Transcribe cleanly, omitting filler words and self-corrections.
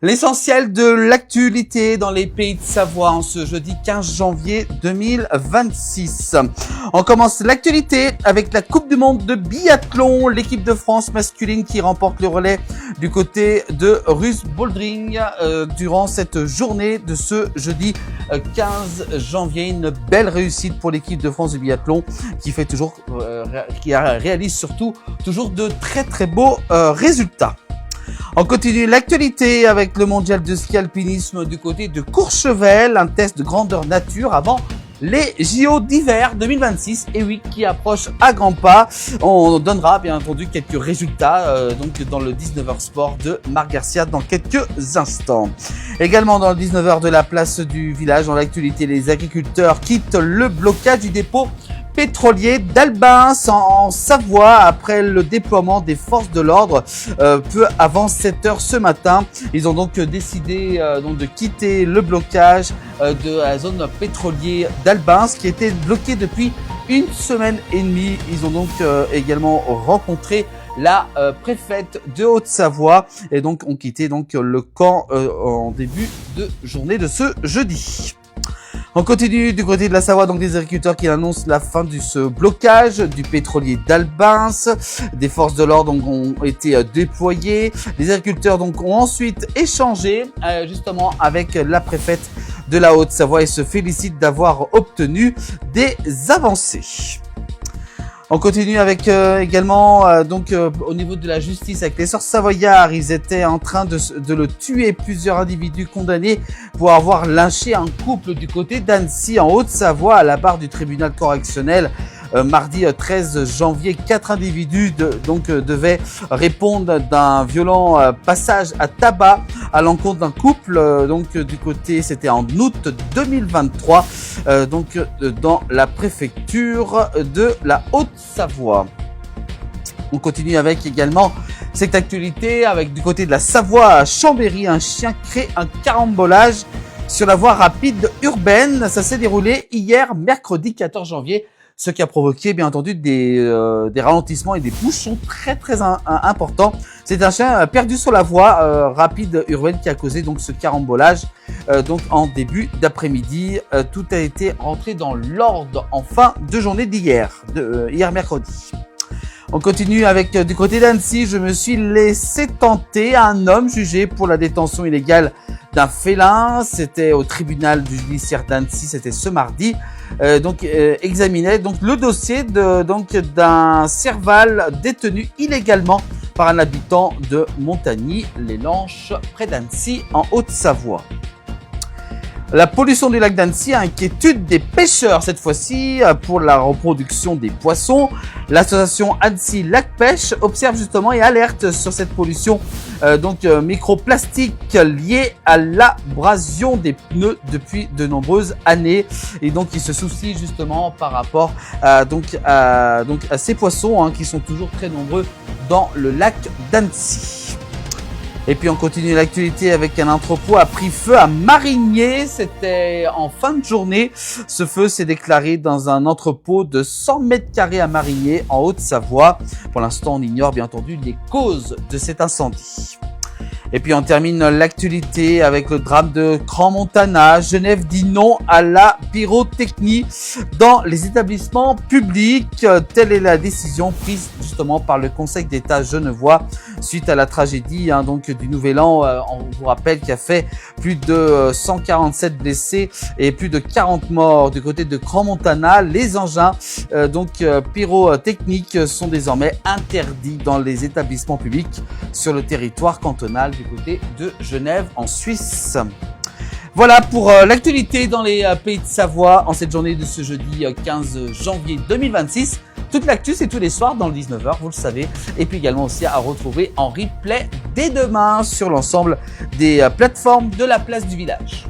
L'essentiel de l'actualité dans les pays de Savoie en ce jeudi 15 janvier 2026. On commence l'actualité avec la Coupe du Monde de biathlon. L'équipe de France masculine qui remporte le relais du côté de Russe Boldring durant cette journée de ce jeudi 15 janvier. Une belle réussite pour l'équipe de France de biathlon qui fait toujours, qui réalise surtout toujours de très beaux résultats. On continue l'actualité avec le mondial de ski alpinisme du côté de Courchevel, un test de grandeur nature avant les JO d'hiver 2026, et oui, qui approche à grands pas. On donnera bien entendu quelques résultats donc dans le 19h sport de Marc Garcia dans quelques instants. Également dans le 19h de la place du village, dans l'actualité, les agriculteurs quittent le blocage du dépôt pétrolier d'Albins en Savoie après le déploiement des forces de l'ordre peu avant 7h ce matin. Ils ont donc décidé de quitter le blocage de la zone pétrolière d'Albins qui était bloquée depuis une semaine et demie. Ils ont donc également rencontré la préfète de Haute-Savoie et donc ont quitté donc le camp en début de journée de ce jeudi. On continue du côté de la Savoie, donc des agriculteurs qui annoncent la fin de ce blocage du pétrolier d'Albins. Des forces de l'ordre ont été déployées. Les agriculteurs donc ont ensuite échangé justement avec la préfète de la Haute-Savoie et se félicitent d'avoir obtenu des avancées. On continue avec également au niveau de la justice avec les sœurs Savoyards. Ils étaient en train de le tuer. Plusieurs individus condamnés pour avoir lynché un couple du côté d'Annecy en Haute-Savoie à la barre du tribunal correctionnel. Mardi 13 janvier, 4 individus devaient répondre d'un violent passage à tabac à l'encontre d'un couple. Du côté, c'était en août 2023, dans la préfecture de la Haute-Savoie. On continue avec également cette actualité avec du côté de la Savoie à Chambéry, un chien crée un carambolage sur la voie rapide urbaine. Ça s'est déroulé hier, mercredi 14 janvier. Ce qui a provoqué, bien entendu, des ralentissements et des bouchons très importants. C'est un chien perdu sur la voie rapide urbaine qui a causé donc ce carambolage en début d'après-midi. Tout a été rentré dans l'ordre en fin de journée d'hier, hier mercredi. On continue avec du côté d'Annecy. Je me suis laissé tenter. Un homme jugé pour la détention illégale d'un félin. C'était au tribunal judiciaire d'Annecy. C'était ce mardi. Examinait donc le dossier d'un serval détenu illégalement par un habitant de Montagny-les-Lanches près d'Annecy en Haute-Savoie. La pollution du lac d'Annecy, inquiétude des pêcheurs cette fois-ci pour la reproduction des poissons. L'association Annecy Lac Pêche observe justement et alerte sur cette pollution microplastique liée à l'abrasion des pneus depuis de nombreuses années. Et donc il se soucie justement par rapport à ces poissons qui sont toujours très nombreux dans le lac d'Annecy. Et puis on continue l'actualité avec un entrepôt a pris feu à Marigné. C'était en fin de journée. Ce feu s'est déclaré dans un entrepôt de 100 mètres carrés à Marigné en Haute-Savoie. Pour l'instant, on ignore bien entendu les causes de cet incendie. Et puis on termine l'actualité avec le drame de Crans-Montana. Genève dit non à la pyrotechnie dans les établissements publics. Telle est la décision prise justement par le Conseil d'État genevois suite à la tragédie du Nouvel An. On vous rappelle qu'il y a fait plus de 147 blessés et plus de 40 morts du côté de Crans-Montana. Les engins pyrotechniques sont désormais interdits dans les établissements publics sur le territoire cantonal du côté de Genève en Suisse. Voilà pour l'actualité dans les pays de Savoie en cette journée de ce jeudi 15 janvier 2026. Toute l'actu, c'est tous les soirs dans le 19h, vous le savez. Et puis également aussi à retrouver en replay dès demain sur l'ensemble des plateformes de la place du village.